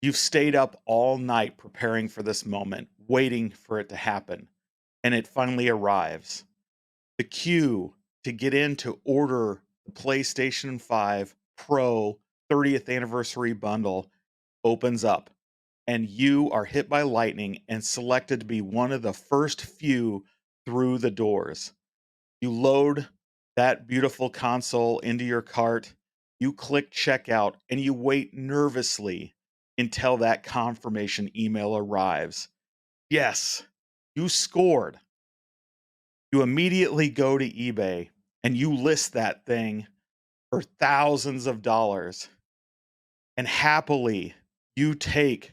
You've stayed up all night preparing for this moment, waiting for it to happen, and it finally arrives. The queue to get in to order the PlayStation 5 Pro 30th anniversary bundle opens up, and you are hit by lightning and selected to be one of the first few through the doors. You load that beautiful console into your cart, you click checkout, and you wait nervously until that confirmation email arrives. Yes, you scored. You immediately go to eBay and you list that thing for thousands of dollars. And happily, you take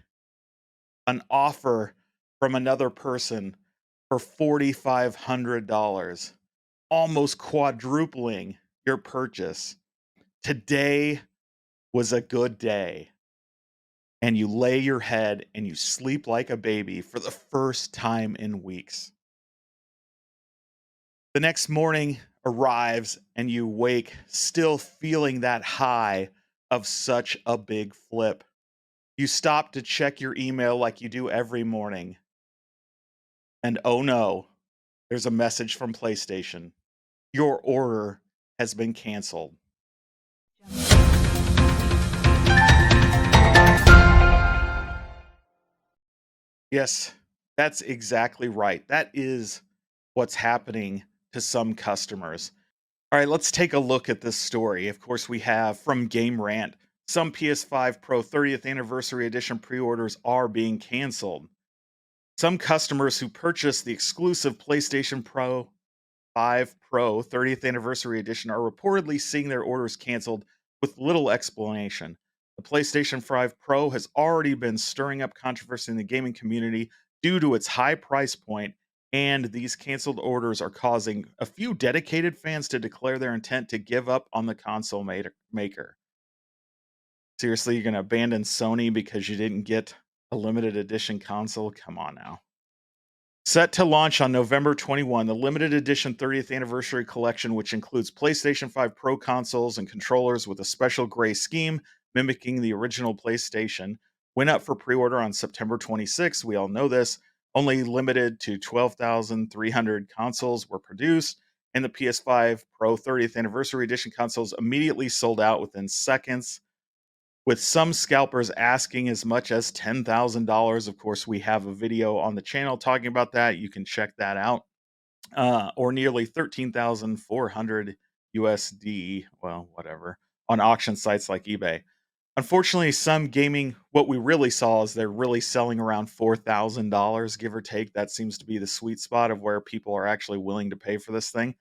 an offer from another person for $4,500, almost quadrupling your purchase. Today was a good day. And you lay your head and you sleep like a baby for the first time in weeks. The next morning arrives and you wake still feeling that high of such a big flip. You stop to check your email like you do every morning. And oh no, there's a message from PlayStation. Your order has been canceled. Yes, that's exactly right. That is what's happening to some customers. All right, let's take a look at this story. Of course, we have from Game Rant. Some PS5 Pro 30th Anniversary Edition pre orders are being canceled. Some customers who purchased the exclusive PlayStation Pro 5 Pro 30th Anniversary Edition are reportedly seeing their orders canceled with little explanation. The PlayStation 5 Pro has already been stirring up controversy in the gaming community due to its high price point, and these canceled orders are causing a few dedicated fans to declare their intent to give up on the console maker. Seriously, you're going to abandon Sony because you didn't get a limited edition console? Come on now. Set to launch on November 21, the limited edition 30th anniversary collection, which includes PlayStation 5 Pro consoles and controllers with a special gray scheme mimicking the original PlayStation, went up for pre order on September 26. We all know this. Only limited to 12,300 consoles were produced, and the PS5 Pro 30th anniversary edition consoles immediately sold out within seconds, with some scalpers asking as much as $10,000. Of course, we have a video on the channel talking about that. You can check that out. Or nearly 13,400 USD, well, whatever, on auction sites like eBay. Unfortunately, what we really saw is they're really selling around $4,000, give or take. That seems to be the sweet spot of where people are actually willing to pay for this thing.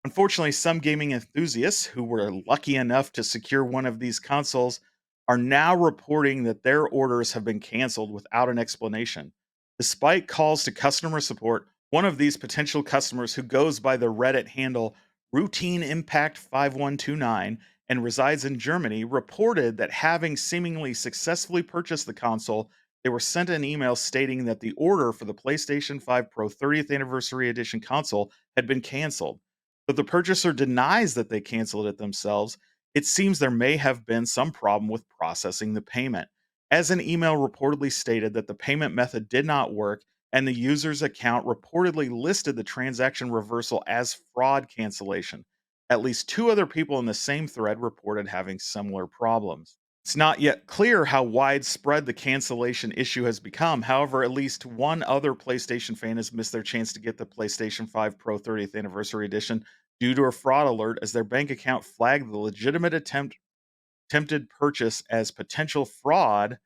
Unfortunately, some gaming enthusiasts who were lucky enough to secure one of these consoles are now reporting that their orders have been canceled without an explanation. Despite calls to customer support, one of these potential customers, who goes by the Reddit handle Routine Impact 5129 and resides in Germany, reported that having seemingly successfully purchased the console, they were sent an email stating that the order for the PlayStation 5 Pro 30th Anniversary Edition console had been canceled. But the purchaser denies that they canceled it themselves. It seems there may have been some problem with processing the payment, as an email reportedly stated that the payment method did not work, and the user's account reportedly listed the transaction reversal as fraud cancellation. At least two other people in the same thread reported having similar problems. It's not yet clear how widespread the cancellation issue has become. However, at least one other PlayStation fan has missed their chance to get the PlayStation 5 Pro 30th Anniversary Edition due to a fraud alert, as their bank account flagged the legitimate attempted purchase as potential fraud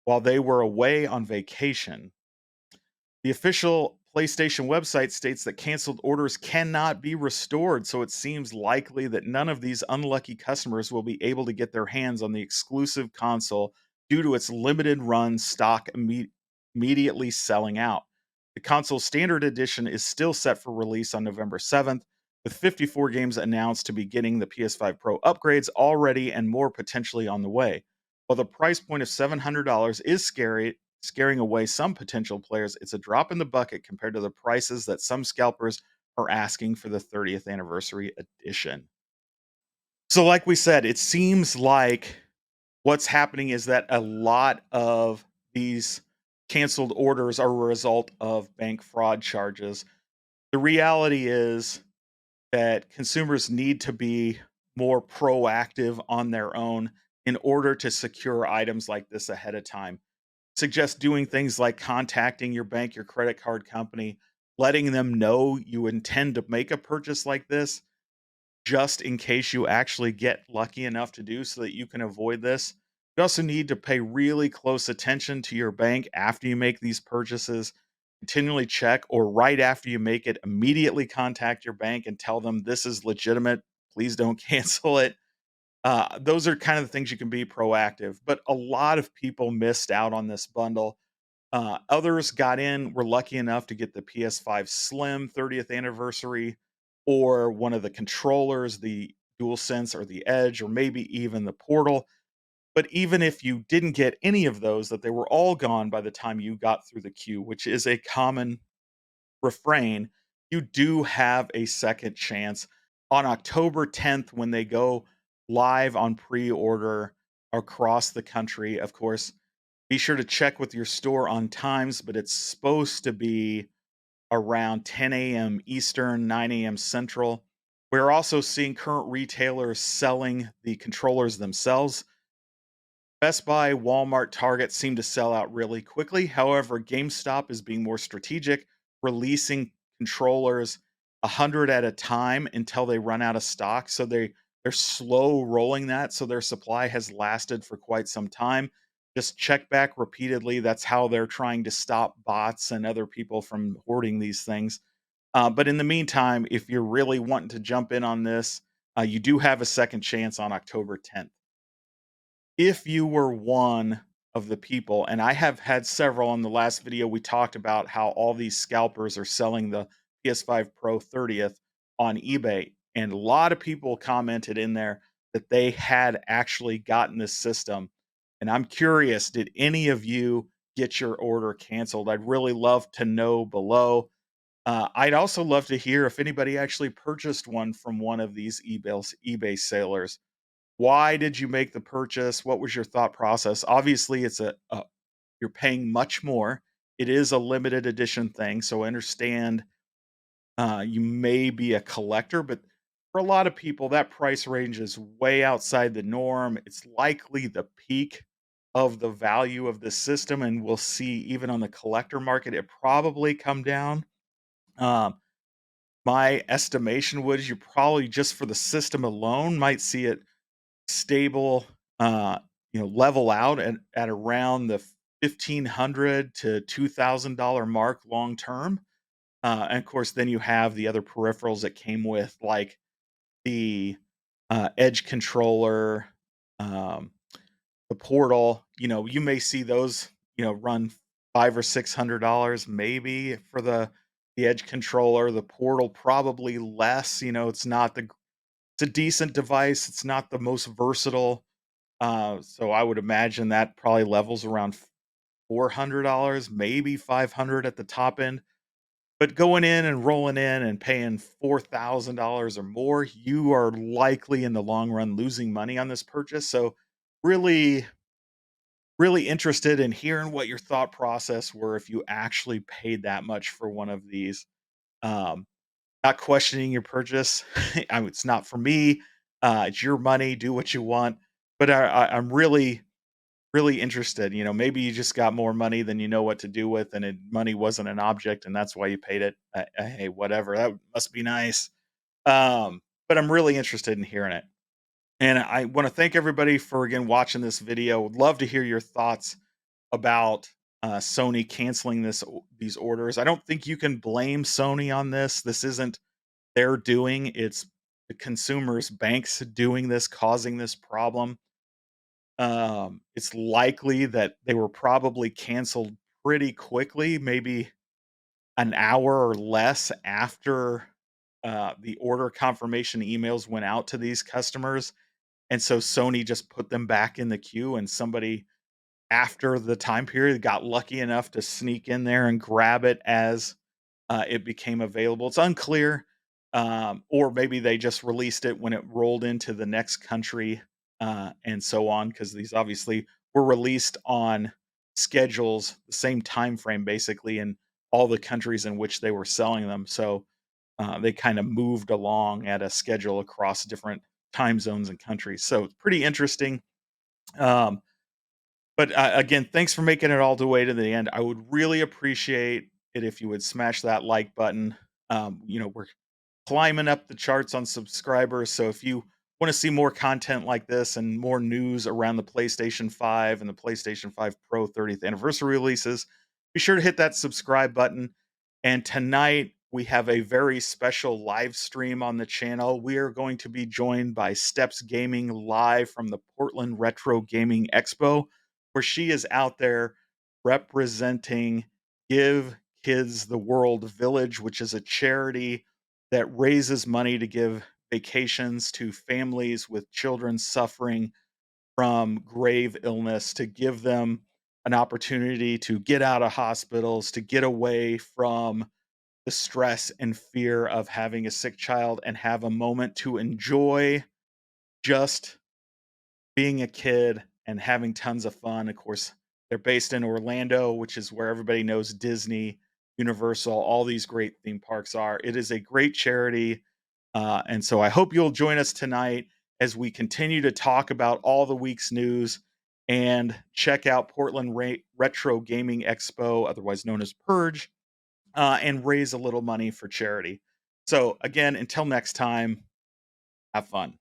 while they were away on vacation. The official PlayStation website states that canceled orders cannot be restored, so it seems likely that none of these unlucky customers will be able to get their hands on the exclusive console due to its limited run stock immediately selling out. The console standard edition is still set for release on November 7th, with 54 games announced to be getting the PS5 Pro upgrades already and more potentially on the way. While the price point of $700 is scaring away some potential players, it's a drop in the bucket compared to the prices that some scalpers are asking for the 30th anniversary edition. So, like we said, it seems like what's happening is that a lot of these canceled orders are a result of bank fraud charges. The reality is that consumers need to be more proactive on their own in order to secure items like this ahead of time. Suggest doing things like contacting your bank, your credit card company, letting them know you intend to make a purchase like this just in case you actually get lucky enough to do so that you can avoid this. You also need to pay really close attention to your bank after you make these purchases. Continually check, or right after you make it, immediately contact your bank and tell them this is legitimate. Please don't cancel it. Those are kind of the things you can be proactive. But a lot of people missed out on this bundle. Others got in, were lucky enough to get the PS5 Slim 30th anniversary or one of the controllers, the DualSense or the Edge, or maybe even the Portal. But even if you didn't get any of those, that they were all gone by the time you got through the queue, which is a common refrain, you do have a second chance. On October 10th, when they go live on pre order across the country, of course, be sure to check with your store on times, but it's supposed to be around 10 a.m. Eastern, 9 a.m. Central. We're also seeing current retailers selling the controllers themselves. Best Buy, Walmart, Target seem to sell out really quickly. However, GameStop is being more strategic, releasing controllers 100 at a time until they run out of stock. So they're slow rolling that, so their supply has lasted for quite some time. Just check back repeatedly. That's how they're trying to stop bots and other people from hoarding these things. But in the meantime, if you're really wanting to jump in on this, you do have a second chance on October 10th. If you were one of the people, and I have had several. In the last video, we talked about how all these scalpers are selling the PS5 Pro 30th on eBay, and a lot of people commented in there that they had actually gotten this system. And I'm curious, did any of you get your order canceled? I'd really love to know below. I'd also love to hear if anybody actually purchased one from one of these eBay sellers. Why did you make the purchase? What was your thought process? Obviously, it's a you're paying much more. It is a limited edition thing, so I understand you may be a collector, but for a lot of people, that price range is way outside the norm. It's likely the peak of the value of the system, and we'll see even on the collector market, it probably come down. Um, my estimation was you probably just for the system alone might see it stable, uh, level out at around the 1,500 to $2,000 mark long term. And of course, then you have the other peripherals that came with, like the Edge controller, um, the Portal. You may see those, run $500 or $600 maybe for the Edge controller. The Portal probably less. It's not the it's a decent device. It's not the most versatile, so I would imagine that probably levels around $400, maybe 500 at the top end. But going in and rolling in and paying $4,000 or more, you are likely in the long run losing money on this purchase. So really, really interested in hearing what your thought process were if you actually paid that much for one of these. Um, Not questioning your purchase. It's not for me. It's your money. Do what you want. But I'm really, really interested. Maybe you just got more money than you know what to do with, and money wasn't an object, and that's why you paid it. Hey, whatever. That must be nice. But I'm really interested in hearing it. And I want to thank everybody for again watching this video. Would love to hear your thoughts about Sony canceling these orders. I don't think you can blame Sony on this. This isn't their doing. It's the consumers, banks doing this, causing this problem. It's likely that they were probably canceled pretty quickly, maybe an hour or less after the order confirmation emails went out to these customers. And so Sony just put them back in the queue, and somebody after the time period got lucky enough to sneak in there and grab it as it became available. It's unclear. Or maybe they just released it when it rolled into the next country. and so on, because these obviously were released on schedules, the same time frame basically in all the countries in which they were selling them. So they kind of moved along at a schedule across different time zones and countries. So it's pretty interesting. Um, but again, thanks for making it all the way to the end. I would really appreciate it if you would smash that like button. We're climbing up the charts on subscribers. So if you want to see more content like this and more news around the PlayStation 5 and the PlayStation 5 Pro 30th anniversary releases, be sure to hit that subscribe button. And tonight we have a very special live stream on the channel. We are going to be joined by Steps Gaming live from the Portland Retro Gaming Expo, where she is out there representing Give Kids the World Village, which is a charity that raises money to give vacations to families with children suffering from grave illness, to give them an opportunity to get out of hospitals, to get away from the stress and fear of having a sick child and have a moment to enjoy just being a kid and having tons of fun. Of course, they're based in Orlando, which is where everybody knows Disney, Universal, all these great theme parks are. It is a great charity. And so I hope you'll join us tonight as we continue to talk about all the week's news and check out Portland Retro Gaming Expo, otherwise known as Purge, and raise a little money for charity. So, again, until next time, have fun.